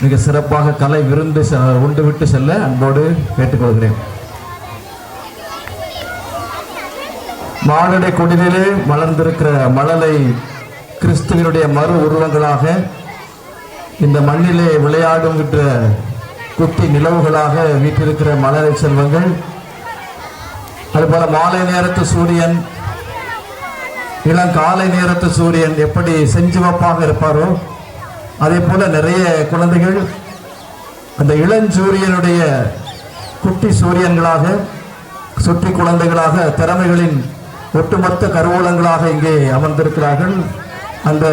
மிக சிறப்பாக கலை விருந்து உண்டு விட்டு செல்ல அன்போடு கேட்டுக்கொள்கிறேன். மானிட குடிலே மலர்ந்திருக்கிற மழலை கிறிஸ்துவனுடைய மறு உருவங்களாக இந்த மண்ணிலே விளையாடுகின்ற குட்டி நிலவுகளாக வீட்டிருக்கிற மழலை செல்வங்கள், அதுபோல மாலை நேரத்து சூரியன், இளங்காலை நேரத்து சூரியன் எப்படி செஞ்சிவப்பாக இருப்பாரோ அதே போல நிறைய குழந்தைகள் அந்த இளஞ்சூரியனுடைய குட்டி சூரியன்களாக, சுற்றி குழந்தைகளாக, திறமைகளின் ஒட்டுமொத்த கருவூலங்களாக இங்கே அமர்ந்திருக்கிறார்கள். அந்த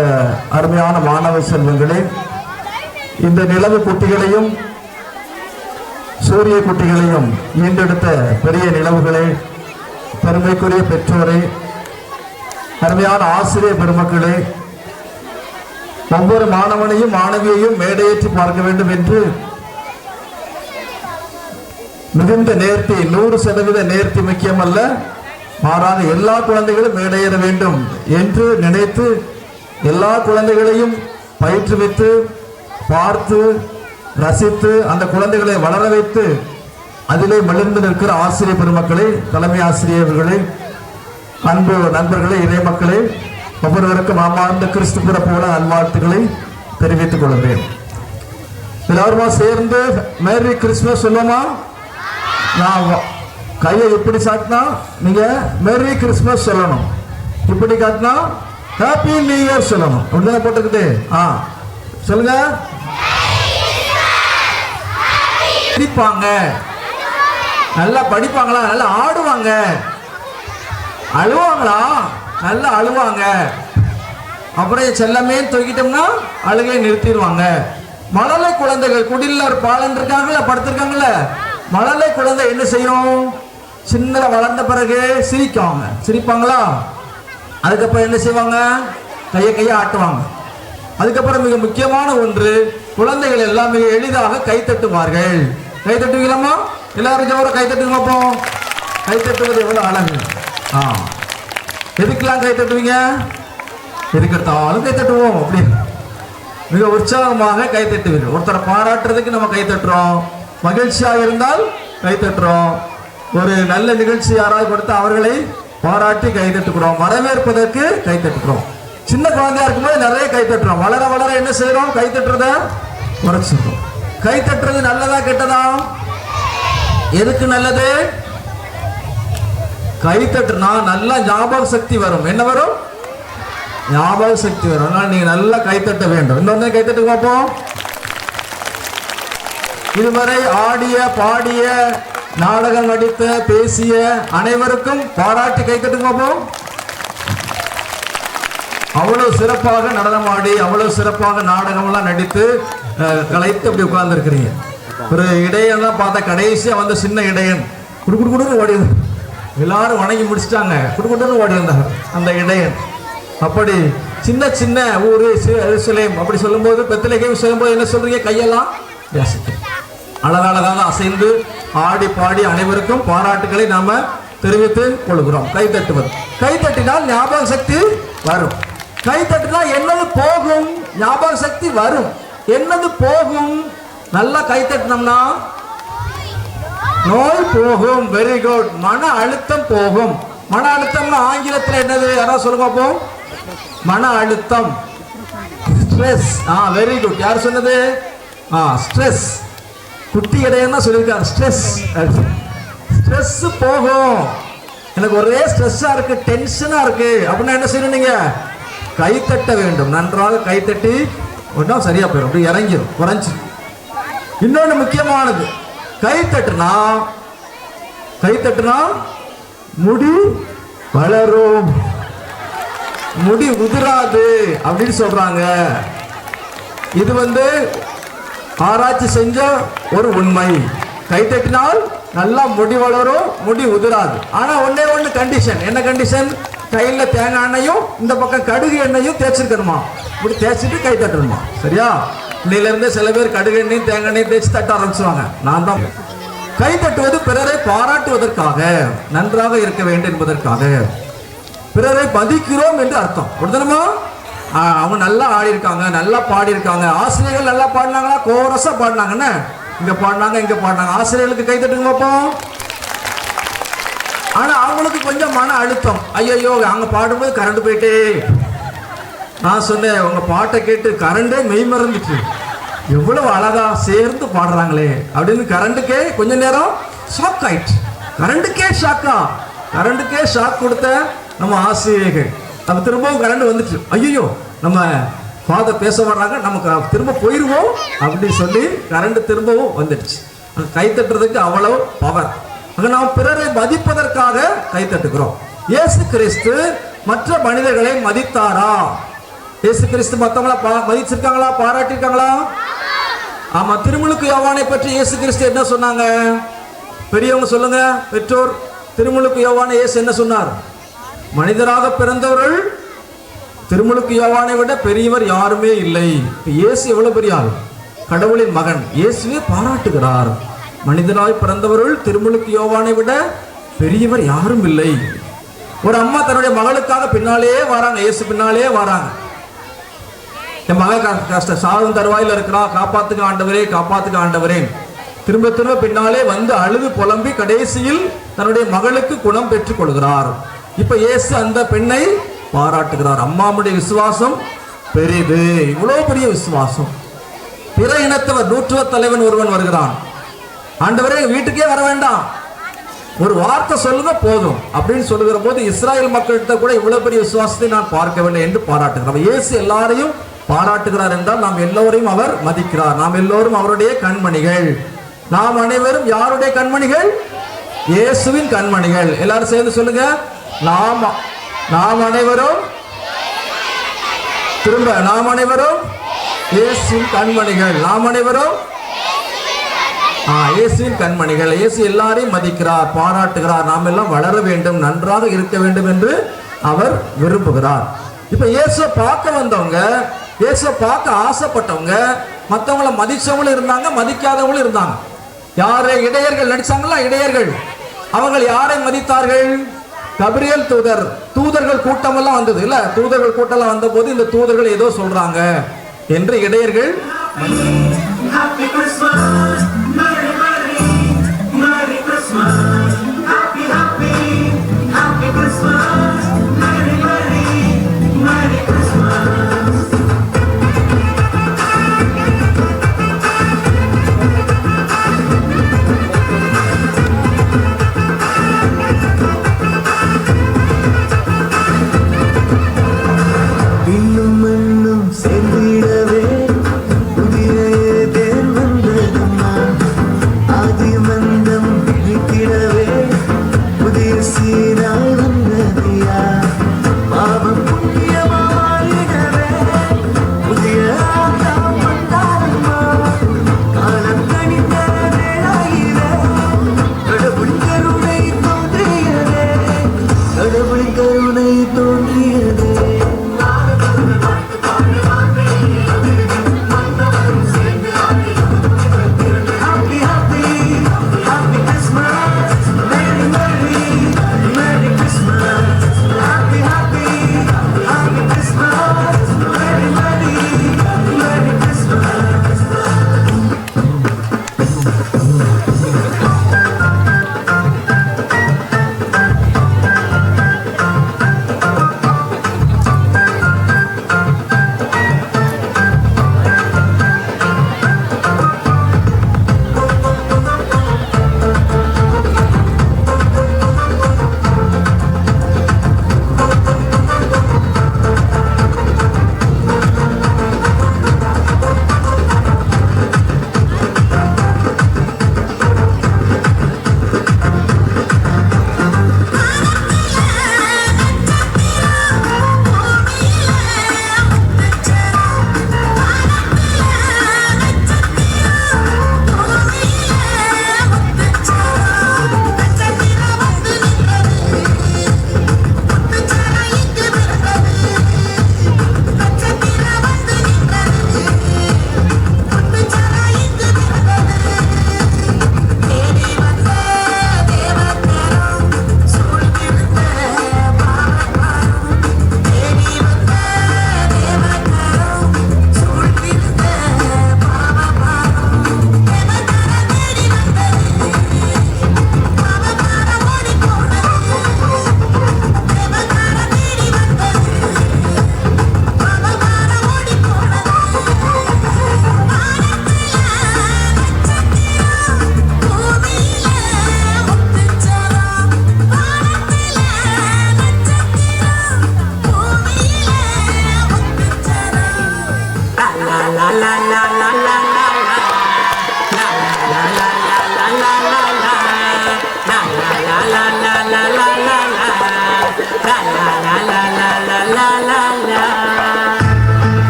அருமையான மாணவ செல்வங்களே, இந்த நிலவு குட்டிகளையும் சூரிய குட்டிகளையும் ஈண்டெடுத்த பெரிய நிலவுகளே, பெருமைக்குரிய பெற்றோரே, அருமையான ஆசிரியர் பெருமக்களே, ஒவ்வொரு மாணவனையும் மாணவியையும் மேடையேற்றி பார்க்க வேண்டும் என்று மிகுந்த நேர்த்தி, 100% நேர்த்தி முக்கியமல்ல, மாறாக எல்லா குழந்தைகளும் மேடையேற வேண்டும் என்று நினைத்து எல்லா குழந்தைகளையும் பயிற்றுவித்து பார்த்து ரசித்து அந்த குழந்தைகளை வளர வைத்து அதிலே மலிர்ந்து நிற்கிற ஆசிரியர் பெருமக்களே, தலைமை ஆசிரியர்களே, அன்பு நண்பர்களே, இறைமக்களே, ஒவ்வொருவருக்கும் ஆமார்ந்த கிறிஸ்து பிறப்போட நல்வாழ்த்துக்களை தெரிவித்துக் கொள்கிறேன். எல்லாருமா சேர்ந்து மேரி கிறிஸ்துமஸ் சொல்லுமா? நான் கையை இப்படி சாட்டினா நீங்க மேரி கிறிஸ்துமஸ் சொல்லணும், இப்படி காட்டினா ஹாப்பி நியூ இயர் சொல்லணும். அப்படிதான் போட்டுக்கிட்டு சொல்லுங்க. படிப்பாங்க, நல்லா படிப்பாங்களா? நல்லா ஆடுவாங்க. அழுவாங்களா? நல்லா அழுவாங்க. அப்புறம் செல்லமே தூக்கிட்டோம்னா அழுகை நிறுத்திடுவாங்க. மழலை குழந்தைகள் குடிலார் பாலன் இருக்காங்கல்ல, படுத்திருக்காங்கல்ல, மழலை குழந்தை என்ன செய்யும்? சின்னதா வளர்ந்த பிறகு சிரிக்காங்க. சிரிப்பாங்களா? அதுக்கப்புறம் என்ன செய்வாங்க? கையை ஆட்டுவாங்க. அதுக்கப்புறம் மிக முக்கியமான ஒன்று, குழந்தைகள் எல்லாம் மிக எளிதாக கை தட்டுவார்கள். கை தட்டுவீங்களாமா? எல்லாரும் ஜோர கை தட்டுங்க பார்ப்போம். கை தட்டுவது எவ்வளவு அழகு. எதுக்கெல்லாம் கை தட்டுவீங்க? எதுக்கு எடுத்தாலும் கை தட்டுவோம். அப்படி மிக உற்சாகமாக கை தட்டுவீர்கள். ஒருத்தரை பாராட்டுறதுக்கு நம்ம கை தட்டுறோம், மகிழ்ச்சியாக இருந்தால் கை தட்டுறோம், ஒரு நல்ல நிகழ்ச்சி யாராவது கொடுத்து அவர்களை பாராட்டி கை தட்டுக்கிறோம், வரவேற்பதற்கு கை தட்டுக்கிறோம். சின்ன குழந்தையா இருக்கும்போது நிறைய கை தட்டுறோம். வளர வளர என்ன செய்யறோம்? கை தட்டுறத குறைச்சிடுறோம். கை தட்டுறது நல்லதா கெட்டதா? எதுக்கு நல்லது? கை தட்டுனா நல்ல ஞாபக சக்தி வரும். என்ன வரும்? ஞாபக சக்தி வரும். அதனால நீங்க நல்லா கை தட்ட வேண்டும். இன்னொன்னு கை தட்டுங்க பார்ப்போம். இதுவரை ஆடிய, பாடிய, நாடகம் நடித்த, பேசிய அனைவருக்கும் பாராட்டி கை தட்டுங்க பார்ப்போம். அவ்வளவு சிறப்பாக நடனமாடி, அவ்வளவு சிறப்பாக நாடகம் எல்லாம் நடித்து கலைத்து அப்படி உட்கார்ந்து இருக்கிறீங்க. ஒரு இடையெல்லாம் பார்த்தா கடைசியா வந்த சின்ன இடையன் குடுக்குடுன்னு ஓடி, எல்லாரும் வணங்கி முடிச்சிட்டாங்க, குடுக்குடுன்னு ஓடி வந்தாங்க அந்த இடையன். அப்படி சின்ன சின்ன ஊரு எருசலேம் அப்படி சொல்லும்போது, பெத்லகேம் சொல்லும்போது என்ன சொல்றீங்க? கையெல்லாம் அழகழகாக அசைந்து ஆடி பாடி அனைவருக்கும் பாராட்டுகளை நாம தெரிவித்துக் கொள்கிறோம். கை தட்டுவது, கை தட்டினால் ஞாபக சக்தி வரும். கை தட்டினா என்னது போகும்? ஞாபக சக்தி வரும். என்னது போகும்? நல்லா கை தட்டினோம்னா நோய் போகும். Very good. மன அழுத்தம் போகும். மன அழுத்தம்னா ஆங்கிலத்தில் என்னது? யாராவது சொல்லுங்க பார்ப்போம். மன அழுத்தம், ஸ்ட்ரெஸ். Very good. யார் சொன்னது? ஸ்ட்ரெஸ். குட்டி இடையன்னா சொல்லியிருக்காரு ஸ்ட்ரெஸ். ஸ்ட்ரெஸ் போகும். எனக்கு ஒரே ஸ்ட்ரெஸ்ஸா இருக்கு, டென்ஷனா இருக்கு அப்படின்னா என்ன செய்யணும்? நீங்க கை தட்ட வேண்டும். நன்றாக கை தட்டி ஒன்றும் சரியா போயிடும், அப்படி இறங்கிடும், குறைஞ்சி. இன்னொன்று முக்கியமானது, கை தட்டுனா முடி வளரும், முடி உதிராது அப்படின்னு சொல்றாங்க. இது ஆராய்ச்சி செஞ்ச ஒரு உண்மை. கை தட்டினால் நல்லா முடி வளரும், முடி உதிராது. ஆனா ஒன்னே ஒன்று கண்டிஷன். என்ன கண்டிஷன்? கையில தேங்காய் எண்ணெயும் இந்த பக்கம் கடுகு எண்ணெயும் தேய்ச்சிருக்கணுமா. இப்படி தேய்ச்சிட்டு கை தட்டணுமா. சரியா? இன்னையில இருந்து சில பேர் கடுகு எண்ணெயும் தேங்காய் எண்ணெயும் தேய்ச்சி தட்ட ஆரம்பிச்சுவாங்க. நான் தான். கை தட்டுவது பிறரை பாராட்டுவதற்காக, நன்றாக இருக்க வேண்டும் என்பதற்காக, பிறரை மதிக்கிறோம் என்று அர்த்தம். உடனமா அவங்க நல்லா ஆடி இருக்காங்க, நல்லா பாடி இருக்காங்க. ஆசிரியர்கள் நல்லா பாடினாங்களா? கோரஸா பாடினாங்கன்னு இங்க பாடினாங்க, இங்க பாடினாங்க. ஆசிரியர்களுக்கு கை தட்டுங்க பார்ப்போம். ஆனா அவங்களுக்கு கொஞ்சம் மன அழுத்தம். ஐயோ அங்க பாடும்போது கரண்ட் போயிட்டே. நான் சொன்னேன், உங்க பாட்டை கேட்டு கரண்டே மெய் மறந்துச்சு, எவ்வளவு அழகா சேர்ந்து பாடுறாங்களே அப்படின்னு. கரண்டுக்கே கொஞ்ச நேரம் ஷாக் ஆயிடுச்சு. கரண்டுக்கே ஷாக்கா? கரண்டுக்கே ஷாக் கொடுத்த நம்ம ஆசிரியர்கள். நம்ம திரும்பவும் கரண்ட் வந்துச்சு. ஐயோ நம்ம ஃபாதர் பேச வர்றாங்க, நமக்கு திரும்ப போயிடுவோம் அப்படின்னு சொல்லி கரண்ட் திரும்பவும் வந்துடுச்சு. கை தட்டுறதுக்கு அவ்வளவு பவர். நாம் பிறரை மதிப்பதற்காக கை தட்டுகிறோம். இயேசு கிறிஸ்து மற்ற மனிதர்களை மதித்தாரா? இயேசு கிறிஸ்து மற்றவங்கள மதிச்சிருக்காங்களா, பாராட்டிருக்காங்களா? ஆமா. திருமுழுக்கு யோவானை பற்றி இயேசு கிறிஸ்து என்ன சொன்னாங்க? பெரியவங்க சொல்லுங்க, பெற்றோர். திருமுழுக்கு யோவானை இயேசு என்ன சொன்னார்? மனிதராக பிறந்தவர்கள் திருமுழுக்கு யோவானை விட பெரியவர் யாருமே இல்லை. இயேசு எவ்வளவு பெரிய ஆள், கடவுளின் மகன். இயேசுவே பாராட்டுகிறார், மனிதனாய் பிறந்தவர்கள் திருமுழுக்கு யோவானை விட பெரியவர் யாரும் இல்லை. ஒரு அம்மா தன்னுடைய மகளுக்காக பின்னாலே வராங்க, இயேசு பின்னாலே வராங்க. என் மக கஷ்ட சாதம் தருவாயில் இருக்கிறா, காப்பாத்துக்க ஆண்டவரே, காப்பாத்துக்க ஆண்டவரே. திரும்ப திரும்ப பின்னாலே வந்து அழுது புலம்பி கடைசியில் தன்னுடைய மகளுக்கு குணம் பெற்றுக் கொள்கிறார். இப்ப இயேசு அந்த பெண்ணை பாராட்டுகிறார். அம்மாவுடைய விசுவாசம் பெரிது. இவ்வளவு பெரிய விசுவாசம். பிற இனத்தவர் நூற்றுவ தலைவன் ஒருவன் வருகிறான். ஆண்டவரே வீட்டுக்கே வர வேண்டாம், ஒரு வார்த்தை சொல்லுங்க போதும் அப்படின்னு சொல்லுகிற போது இஸ்ராயல் மக்கள்கிட்ட கூட இவ்வளவு பெரிய விசுவாசத்தை நான் பார்க்கவில்லை என்று பாராட்டுகிறார். இயேசு எல்லாரையும் பாராட்டுகிறார் என்றால் நாம் எல்லோரையும் அவர் மதிக்கிறார். நாம் எல்லோரும் அவருடைய கண்மணிகள். நாம் அனைவரும் யாருடைய கண்மணிகள்? இயேசுவின் கண்மணிகள். எல்லாரும் சேர்ந்து சொல்லுங்க, நாம் அனைவரும். திரும்ப, நாம் அனைவரும் இயேசுவின் கண்மணிகள். நாம் அனைவரும் இயேசுவின் கண்மணிகள். இயேசு எல்லாரையும் மதிக்கிறார், பாராட்டுகிறார். நாம் எல்லாம் வளர வேண்டும், நன்றாக இருக்க வேண்டும் என்று அவர் விரும்புகிறார். இப்ப இயேசுவை பார்க்க வந்தவங்க, இயேசுவை பார்க்க ஆசைப்பட்டவங்க, மற்றவங்களை மதிச்சவங்களும் இருந்தாங்க, மதிக்காதவங்களும் இருந்தாங்க. யாரை? இடையர்கள் நடிச்சாங்களா? இடையர்கள். அவர்கள் யாரை மதித்தார்கள்? கபிரியேல் தூதர். தூதர்கள் கூட்டம் எல்லாம் வந்தது இல்ல, தூதர்கள் கூட்டம் எல்லாம் வந்த போது இந்த தூதர்கள் ஏதோ சொல்றாங்க என்று இடையர்கள்.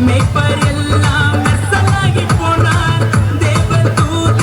மேய்ப்பர் எல்லாம் மெர்சலாகி போனார் தேவதூதர்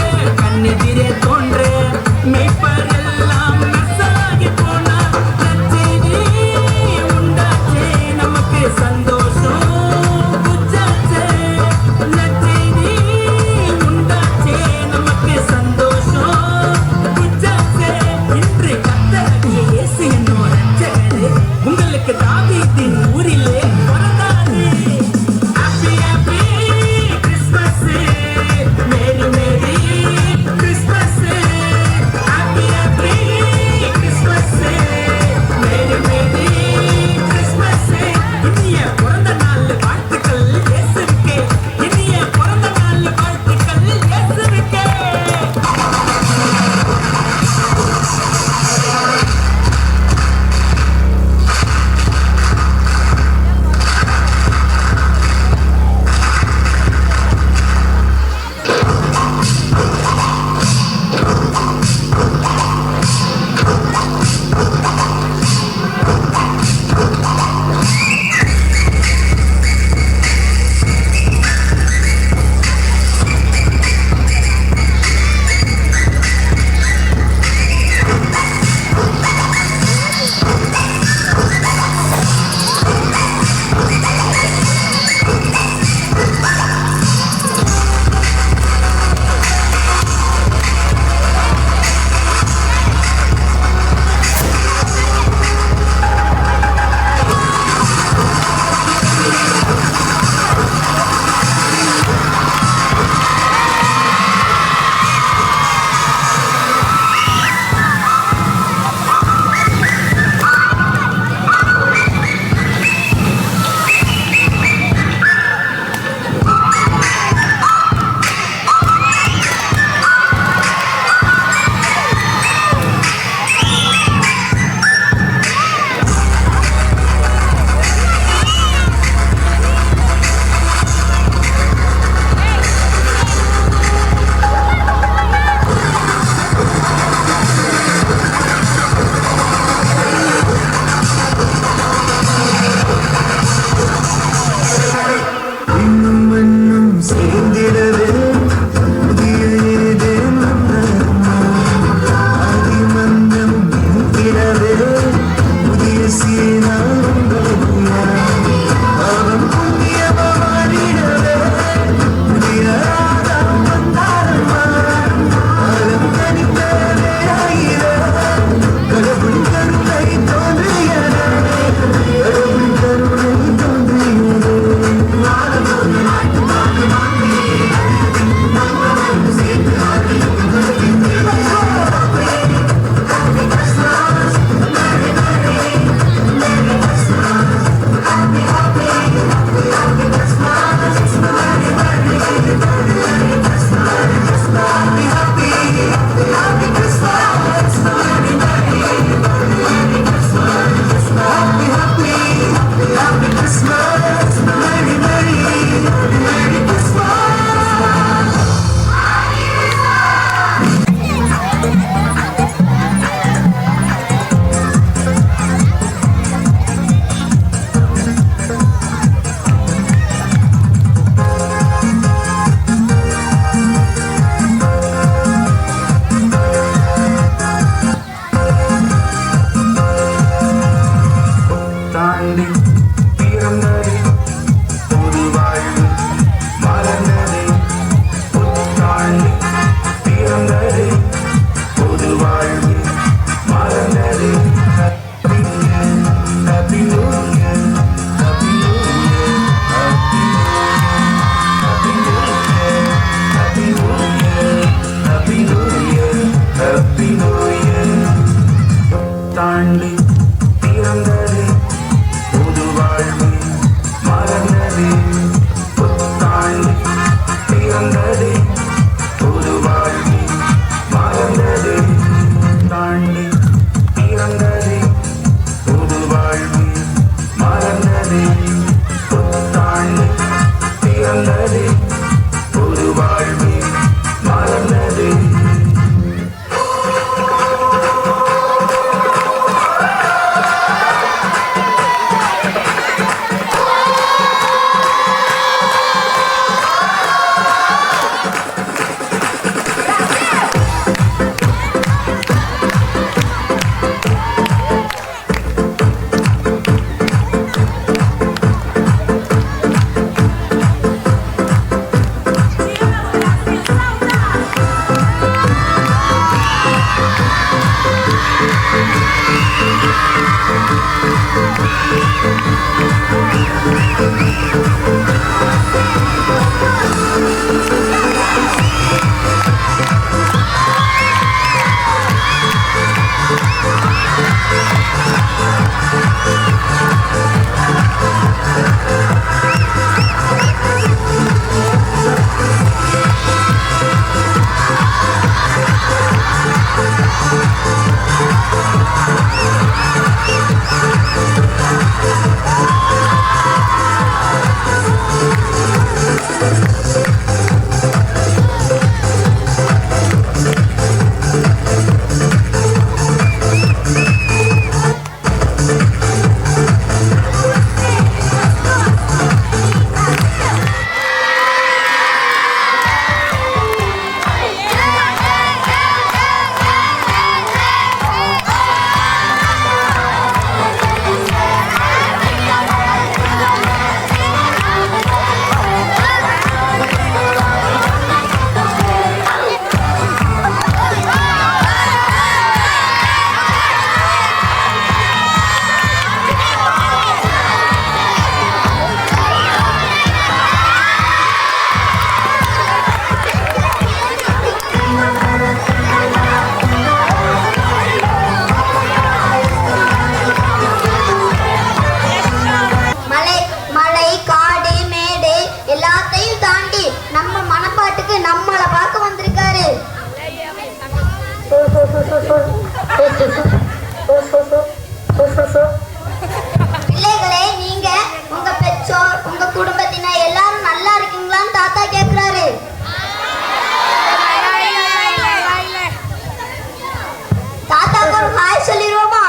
பிள்ளைகளே, நீங்க உங்க பெற்றோர் உங்க குடும்பத்தினர் எல்லாரும் நல்லா இருக்கீங்களான்னு தாத்தா கேக்குறாரு. தாத்தாக்கு ஒரு ஹாய் சொல்லிடுவோமா?